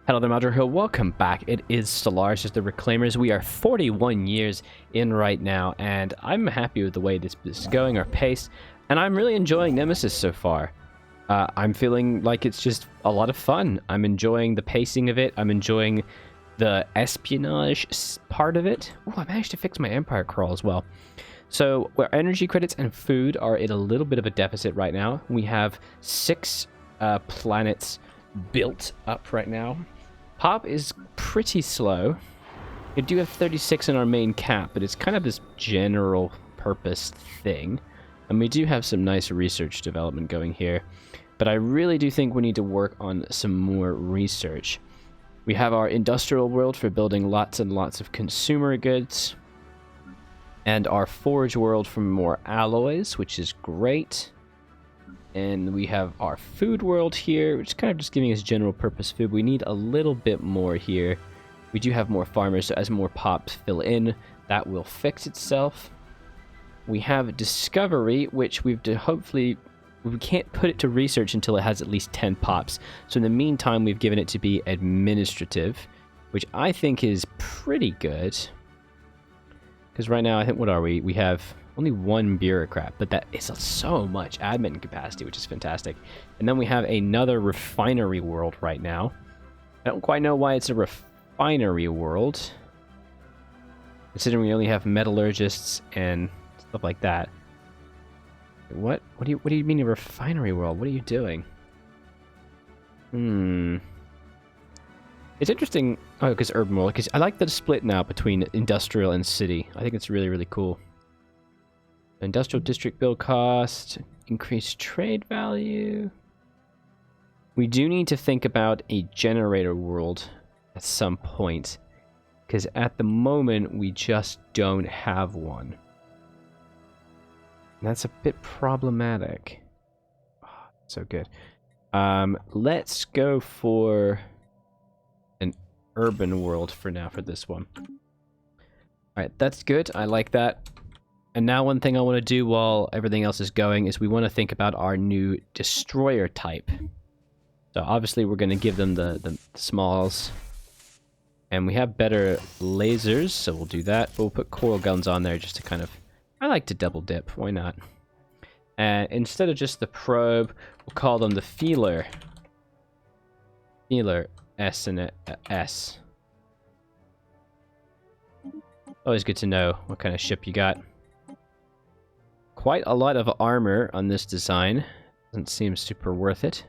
Hello there, Madra Hill. Welcome back. It is Stellaris, the Reclaimers. We are 41 years in right now, and I'm happy with the way this is going, our pace, and I'm really enjoying Nemesis so far. I'm feeling like it's just a lot of fun. I'm enjoying the pacing of it. I'm enjoying the espionage part of it. Oh, I managed to fix my Empire crawl as well. So, our energy credits and food are in a little bit of a deficit right now. We have 6 planets built up right now. Pop is pretty slow. We do have 36 in our main cap, but it's kind of this general purpose thing. And we do have some nice research development going here. But I really do think we need to work on some more research. We have our industrial world for building lots and lots of consumer goods. And our forge world for more alloys, which is great. And we have our food world here, which is kind of just giving us general purpose food. We need a little bit more here. We do have more farmers, so as more pops fill in, that will fix itself. We have discovery, which we've hopefully... We can't put it to research until it has at least 10 pops. So in the meantime, we've given it to be administrative, which I think is pretty good. Because right now, I think, what are we? We have only 1 bureaucrat, but that is so much admin capacity, which is fantastic. And then we have another refinery world right now. I don't quite know why it's a refinery world, considering we only have metallurgists and stuff like that. What do you mean a refinery world? What are you doing? It's interesting. Oh, because urban world. Because I like the split now between industrial and city. I think it's really, really cool. Industrial district build cost, increased trade value. We do need to think about a generator world at some point, because at the moment we just don't have one. And that's a bit problematic. Oh, so good. Let's go for an urban world for now for this one. Alright, that's good. I like that. And now one thing I want to do while everything else is going is we want to think about our new destroyer type. So obviously we're going to give them the smalls. And we have better lasers, so we'll do that. We'll put coral guns on there just to kind of... I like to double dip, why not? And instead of just the probe, we'll call them the feeler. Feeler S and S. Always good to know what kind of ship you got. Quite a lot of armor on this design. Doesn't seem super worth it.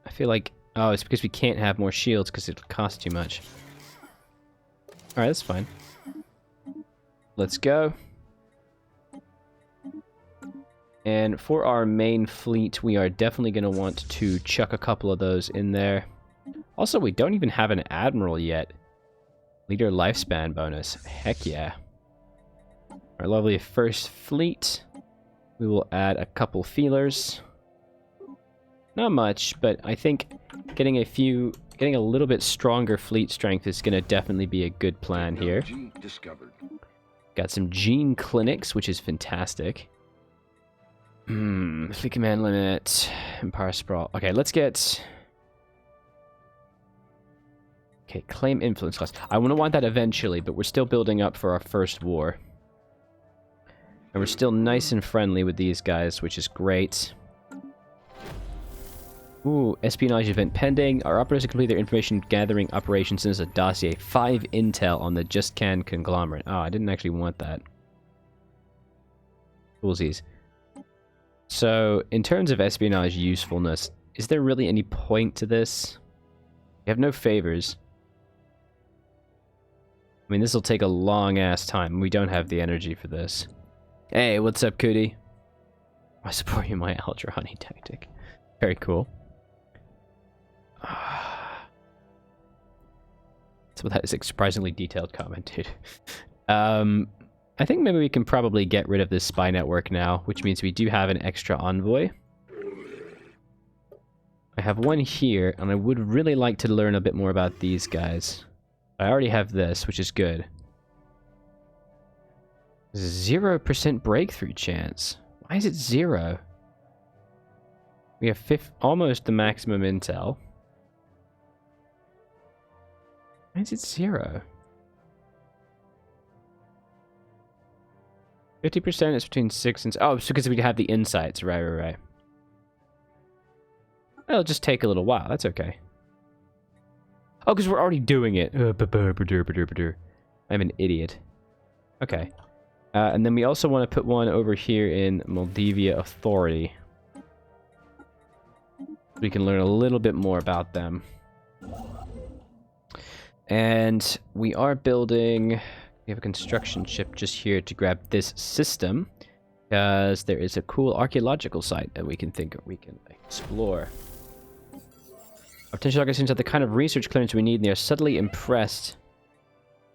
I feel like... Oh, it's because we can't have more shields because it'll cost too much. Alright, that's fine. Let's go. And for our main fleet, we are definitely going to want to chuck a couple of those in there. Also, we don't even have an admiral yet. Leader lifespan bonus. Heck yeah. Our lovely first fleet. We will add a couple feelers. Not much, but I think getting a little bit stronger fleet strength is going to definitely be a good plan here. Got some gene clinics, which is fantastic. Fleet command limit, Empire sprawl. Okay, let's get... Okay, claim influence class. I want that eventually, but we're still building up for our first war. And we're still nice and friendly with these guys, which is great. Ooh, espionage event pending. Our operators have completed their information gathering operations as a dossier. 5 intel on the Just Can conglomerate. Oh, I didn't actually want that. Coolsies. So, in terms of espionage usefulness, is there really any point to this? We have no favors. I mean, this will take a long-ass time. We don't have the energy for this. Hey, what's up, Cootie? I support you in my Ultra Honey tactic. Very cool. So that is a surprisingly detailed comment, dude. I think maybe we can probably get rid of this spy network now, which means we do have an extra envoy. I have one here, and I would really like to learn a bit more about these guys. I already have this, which is good. 0% breakthrough chance. Why is it 0? We have almost the maximum intel. Why is it 0? 50% is between 6 and... Oh, it's because we have the insights. Right. It'll just take a little while. That's okay. Oh, because we're already doing it. I'm an idiot. Okay. And then we also want to put one over here in Moldavia Authority. We can learn a little bit more about them. And we are building... We have a construction ship just here to grab this system. Because there is a cool archaeological site that we can explore. Our potential target seems to have the kind of research clearance we need, and they are subtly impressed.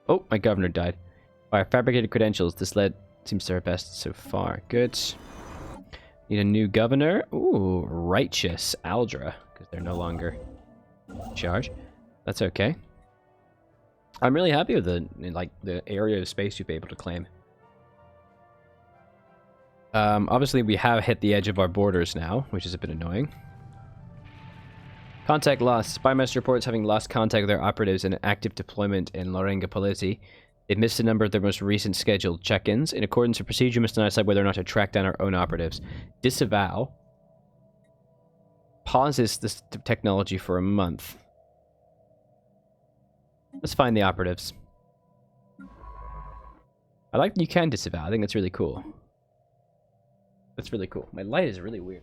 Oh, my governor died. By our fabricated credentials, this lead seems to our best so far. Good. Need a new governor. Ooh, righteous Aldra, because they're no longer in charge. That's okay. I'm really happy with the area of space you've been able to claim. Obviously, we have hit the edge of our borders now, which is a bit annoying. Contact lost. Spymaster reports having lost contact with their operatives in active deployment in Lorenga-Polizzi. They've missed a number of their most recent scheduled check-ins. In accordance with procedure, we must now decide whether or not to track down our own operatives. Disavow. Pauses this technology for a month. Let's find the operatives. I like that you can disavow. I think that's really cool. That's really cool. My light is really weird.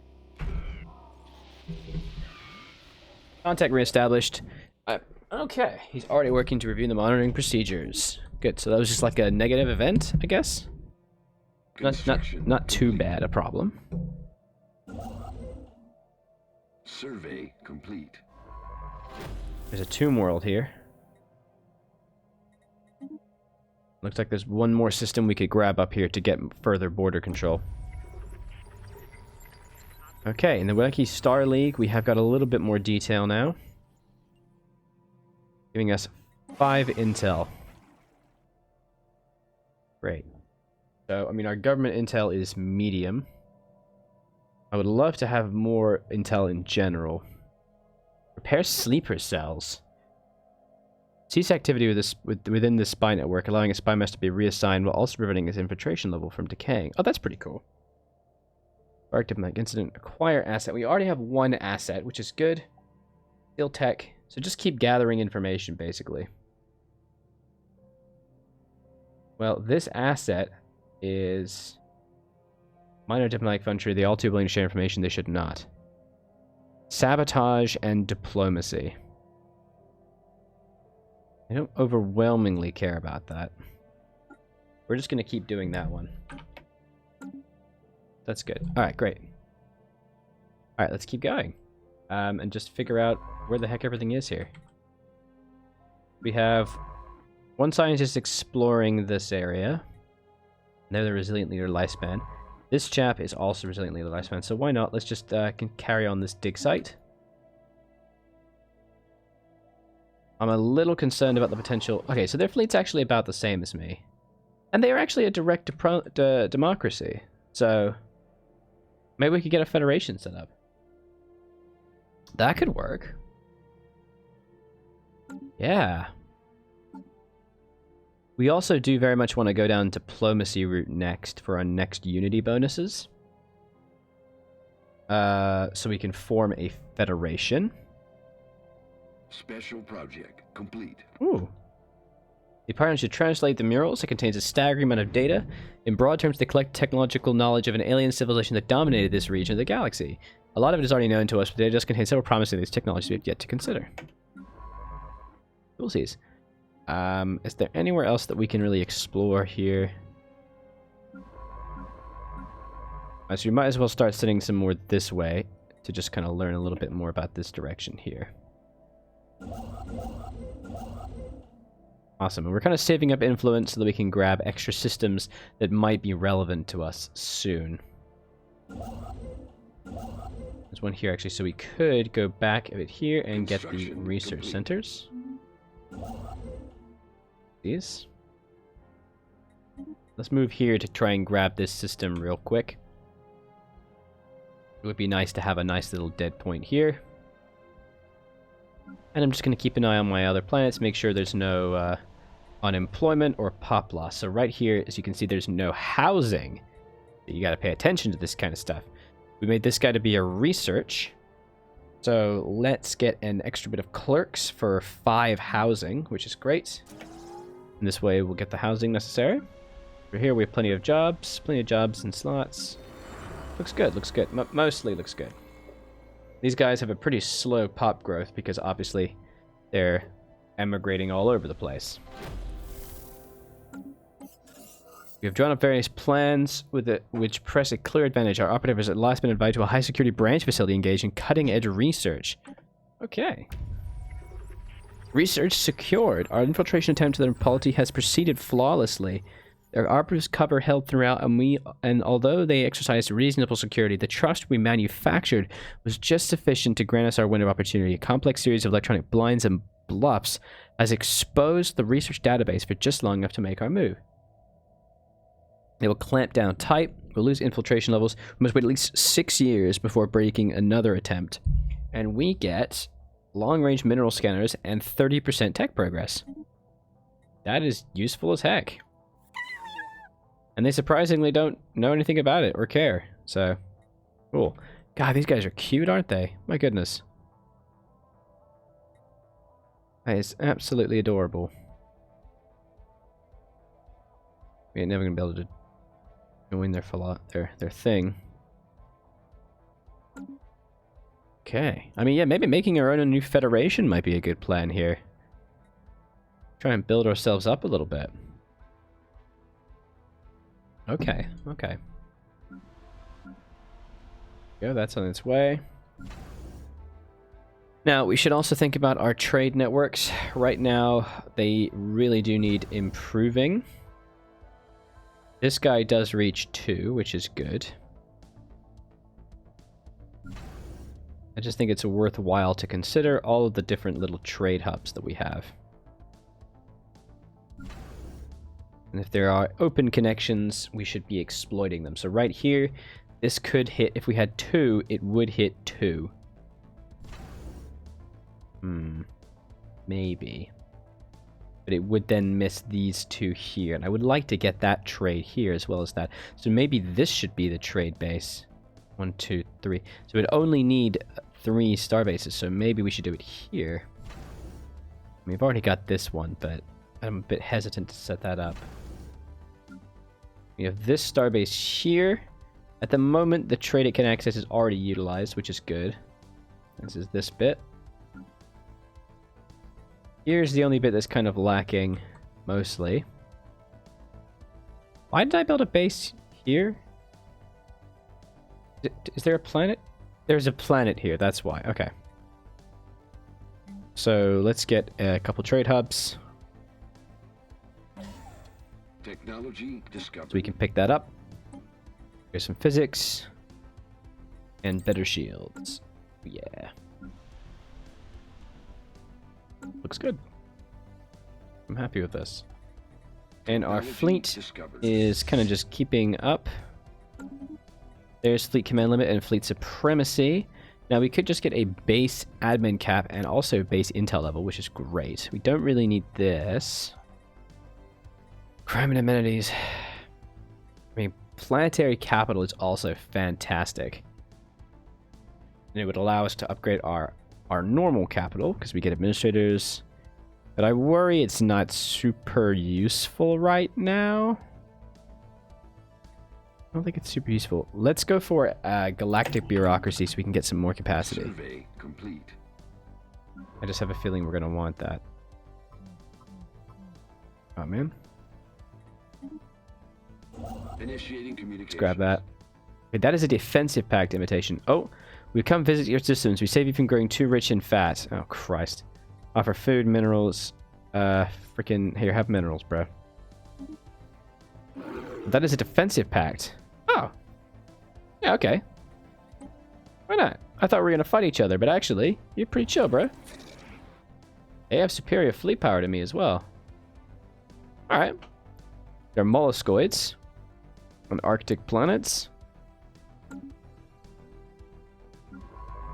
Contact reestablished. Okay, he's already working to review the monitoring procedures. Good, so that was just like a negative event, I guess? Not too bad a problem. Survey complete. There's a tomb world here. Looks like there's one more system we could grab up here to get further border control. Okay, in the Wacky Star League, we have got a little bit more detail now. Giving us 5 intel. Great. So, I mean, our government intel is medium. I would love to have more intel in general. Repair sleeper cells. Cease activity within the spy network, allowing a spy master to be reassigned while also preventing his infiltration level from decaying. Oh, that's pretty cool. Spark diplomatic incident. Acquire asset. We already have one asset, which is good. Still tech. So just keep gathering information, basically. Well, this asset is... Minor diplomatic infantry. They all too willing to share information. They should not. Sabotage and diplomacy. I don't overwhelmingly care about that. We're just going to keep doing that one. That's good. Alright, great. Alright, let's keep going. And just figure out where the heck everything is here. We have one scientist exploring this area. They're the resilient leader lifespan. This chap is also resilient leader lifespan, so why not? Let's just can carry on this dig site. I'm a little concerned about the potential... Okay, so their fleet's actually about the same as me. And they are actually a direct democracy. So, maybe we could get a federation set up. That could work. Yeah. We also do very much want to go down diplomacy route next for our next unity bonuses. So we can form a federation. Special project complete. Ooh. The partner should translate the murals. It contains a staggering amount of data. In broad terms, they collect technological knowledge of an alien civilization that dominated this region of the galaxy. A lot of it is already known to us, but they just contain several promising these technologies we have yet to consider. We'll see. Is there anywhere else that we can really explore here? So we might as well start sending some more this way to just kind of learn a little bit more about this direction here. Awesome, and we're kind of saving up influence so that we can grab extra systems that might be relevant to us soon. There's one here actually, so we could go back a bit here and get the research centers. These. Let's move here to try and grab this system real quick. It would be nice to have a nice little dead point here. And I'm just going to keep an eye on my other planets, make sure there's no unemployment or pop loss. So right here, as you can see, there's no housing. You got to pay attention to this kind of stuff. We made this guy to be a research. So let's get an extra bit of clerks for 5 housing, which is great. And this way we'll get the housing necessary. Over here we have plenty of jobs and slots. Looks good, looks good. Mostly looks good. These guys have a pretty slow pop growth because obviously they're emigrating all over the place. We have drawn up various plans which press a clear advantage. Our operative has at last been invited to a high-security branch facility engaged in cutting-edge research. Okay. Research secured. Our infiltration attempt to the polity has proceeded flawlessly. Our operatives cover held throughout, and although they exercised reasonable security, the trust we manufactured was just sufficient to grant us our window of opportunity. A complex series of electronic blinds and bluffs has exposed the research database for just long enough to make our move. They will clamp down tight. We'll lose infiltration levels. We must wait at least 6 years before breaking another attempt. And we get long-range mineral scanners and 30% tech progress. That is useful as heck. And they surprisingly don't know anything about it or care. So, cool. God, these guys are cute, aren't they? My goodness. That is absolutely adorable. We ain't never gonna be able to join their thing. Okay. I mean, yeah, maybe making our own new federation might be a good plan here. Try and build ourselves up a little bit. Okay, okay. Yeah, that's on its way. Now, we should also think about our trade networks. Right now, they really do need improving. This guy does reach 2, which is good. I just think it's worthwhile to consider all of the different little trade hubs that we have. And if there are open connections, we should be exploiting them. So right here, this could hit, if we had 2, it would hit 2. Maybe. But it would then miss these 2 here. And I would like to get that trade here as well as that. So maybe this should be the trade base. 1, 2, 3. So we'd only need 3 star bases. So maybe we should do it here. We've already got this one, but I'm a bit hesitant to set that up. We have this starbase here. At the moment, the trade it can access is already utilized, which is good. This is this bit. Here's the only bit that's kind of lacking, mostly. Why did I build a base here? Is there a planet? There's a planet here, that's why. Okay. So let's get a couple trade hubs. Technology discovered. So we can pick that up. Here's some physics. And better shields. Yeah. Looks good. I'm happy with this. And our fleet is kind of just keeping up. There's fleet command limit and fleet supremacy. Now we could just get a base admin cap and also base intel level, which is great. We don't really need this. Crime and amenities. I mean, planetary capital is also fantastic. And it would allow us to upgrade our normal capital, because we get administrators. But I worry it's not super useful right now. I don't think it's super useful. Let's go for galactic bureaucracy so we can get some more capacity. Survey complete. I just have a feeling we're going to want that. Oh, man. Initiating communication. Let's grab that. Okay, that is a defensive pact imitation. Oh, we come visit your systems. We save you from growing too rich and fat. Oh, Christ. Offer food, minerals. Freaking... Here, have minerals, bro. That is a defensive pact. Oh. Yeah, okay. Why not? I thought we were going to fight each other, but actually, you're pretty chill, bro. They have superior fleet power to me as well. Alright. They're molluscoids. On Arctic planets.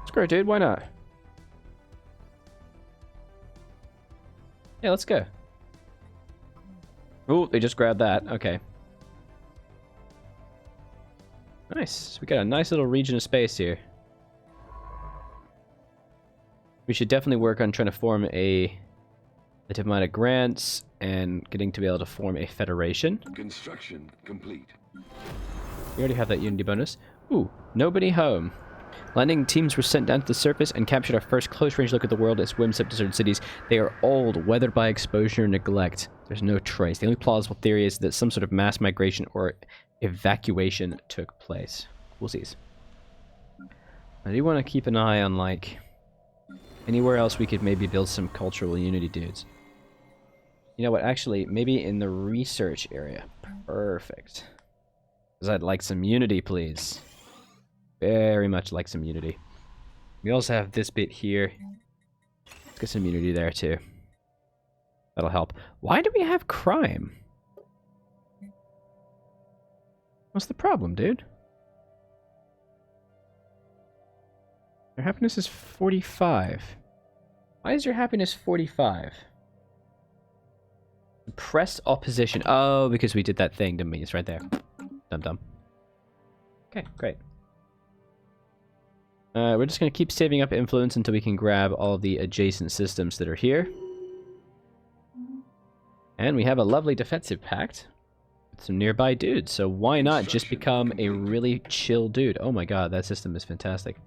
Screw it, dude. Why not? Yeah, let's go. Oh, they just grabbed that. Okay. Nice. We got a nice little region of space here. We should definitely work on trying to form a diplomatic grants and getting to be able to form a federation. Construction complete. We already have that unity bonus. Ooh, nobody home. Landing teams were sent down to the surface and captured our first close-range look at the world as swims up deserted cities. They are old, weathered by exposure and neglect. There's no trace. The only plausible theory is that some sort of mass migration or evacuation took place. We'll see. I do want to keep an eye on, like, anywhere else we could maybe build some cultural unity, dudes. You know what? Actually, maybe in the research area. Perfect. Because I'd like some unity, please. Very much like some unity. We also have this bit here. Let's get some unity there, too. That'll help. Why do we have crime? What's the problem, dude? Your happiness is 45. Why is your happiness 45? Suppressed opposition. Oh, because we did that thing, didn't we? It's right there. Dum-dum. Okay, great. We're just going to keep saving up influence until we can grab all of the adjacent systems that are here. And we have a lovely defensive pact with some nearby dudes, so why not just become a really chill dude? Oh my god, that system is fantastic.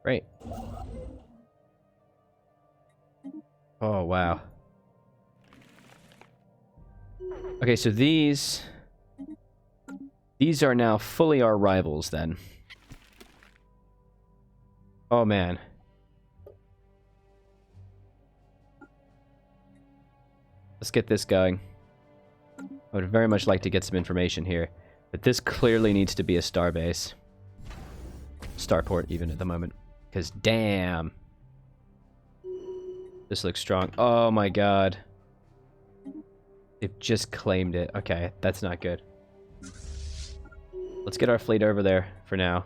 Great. Oh, wow. Okay, so these are now fully our rivals, then. Oh, man. Let's get this going. I would very much like to get some information here. But this clearly needs to be a starbase. Starport, even at the moment. Because, damn. This looks strong. Oh, my god. They've just claimed it. Okay, that's not good. Let's get our fleet over there for now.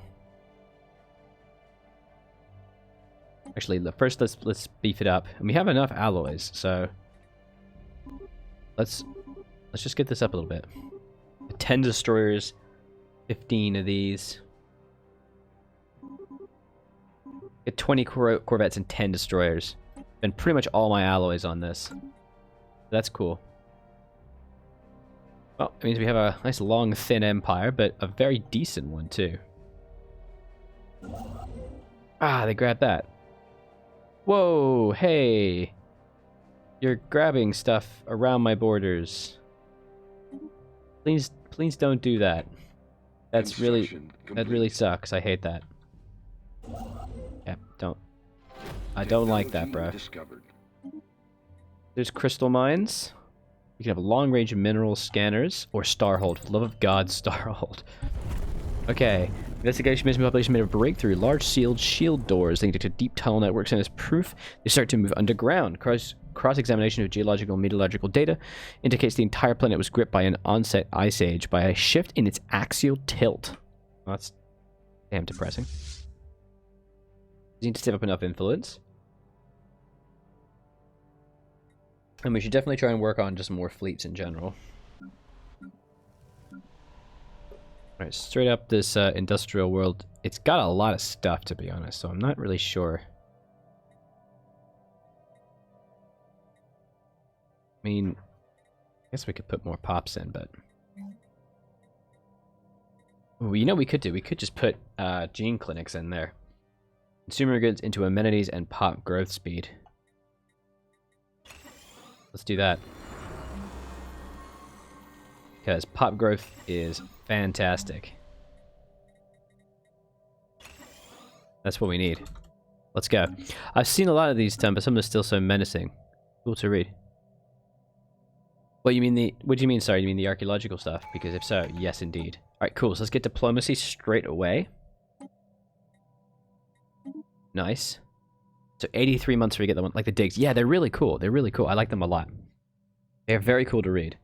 Actually, first let's beef it up. And we have enough alloys, so let's just get this up a little bit. 10 destroyers, 15 of these. Get 20 corvettes and 10 destroyers. And pretty much all my alloys on this. That's cool. Well, it means we have a nice long, thin empire, but a very decent one, too. Ah, they grabbed that. Whoa, hey. You're grabbing stuff around my borders. Please don't do that. That really sucks. I hate that. Yeah, I don't like that, bro. There's crystal mines. You can have long-range mineral scanners or Starhold. For the love of God, Starhold. Okay. Investigation missing population made a breakthrough. Large sealed shield doors linked to deep tunnel networks, and as proof, they start to move underground. Cross-examination of geological and meteorological data indicates the entire planet was gripped by an onset ice age by a shift in its axial tilt. Well, that's damn depressing. We need to save up enough influence. And we should definitely try and work on just more fleets in general. Alright, straight up this industrial world. It's got a lot of stuff, to be honest, so I'm not really sure. I mean, I guess we could put more pops in, but... Ooh, you know what we could do? We could just put gene clinics in there. Consumer goods into amenities and pop growth speed. Let's do that. Because pop growth is fantastic. That's what we need. Let's go. I've seen a lot of these done, but some are still so menacing. Cool to read. What do you mean, sorry, you mean the archaeological stuff? Because if so, yes indeed. Alright, cool. So let's get diplomacy straight away. Nice. So 83 months for we get the one, like the digs. Yeah, they're really cool. They're really cool. I like them a lot. They're very cool to read.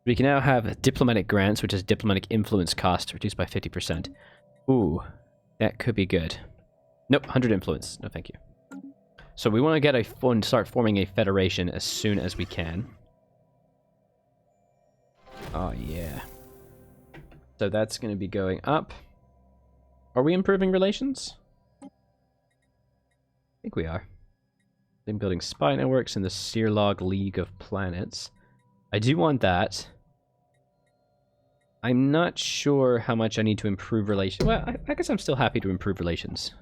We can now have diplomatic grants, which is diplomatic influence cost reduced by 50%. Ooh, that could be good. Nope, 100 influence. No, thank you. So we want to get start forming a federation as soon as we can. Oh yeah. So that's going to be going up. Are we improving relations? I think we are. I'm building spy networks in the Searlog League of Planets. I do want that. I'm not sure how much I need to improve relations. Well, I guess I'm still happy to improve relations.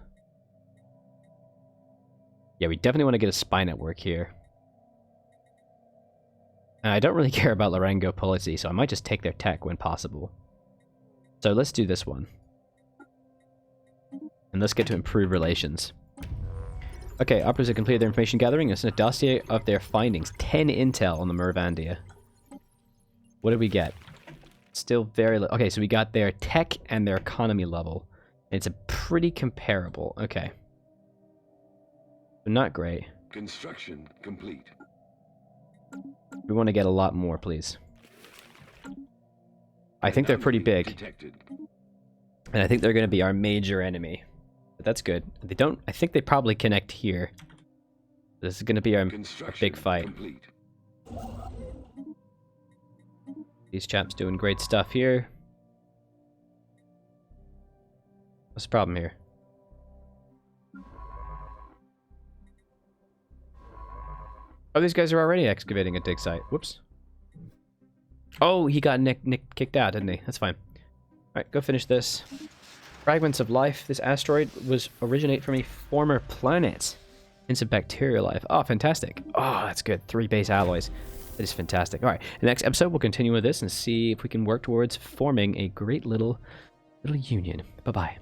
Yeah, we definitely want to get a spy network here. And I don't really care about Larango policy, so I might just take their tech when possible. So let's do this one. And let's get to improve relations. Okay, operators have completed their information gathering and sent a dossier of their findings. 10 intel on the Mervandia. What did we get? Still very low. Okay, so we got their tech and their economy level. It's a pretty comparable. Okay. Not great. Construction complete. We want to get a lot more, please. I think they're pretty big. Detected. And I think they're going to be our major enemy. But that's good. They don't... I think they probably connect here. This is going to be our big fight. Complete. These chaps doing great stuff here. What's the problem here? Oh, these guys are already excavating a dig site. Whoops. Oh, he got Nick kicked out, didn't he? That's fine. Alright, go finish this. Fragments of life. This asteroid originate from a former planet. Hints of bacterial life. Oh, fantastic. Oh, that's good. 3 base alloys. That is fantastic. Alright, in the next episode we'll continue with this and see if we can work towards forming a great little union. Bye-bye.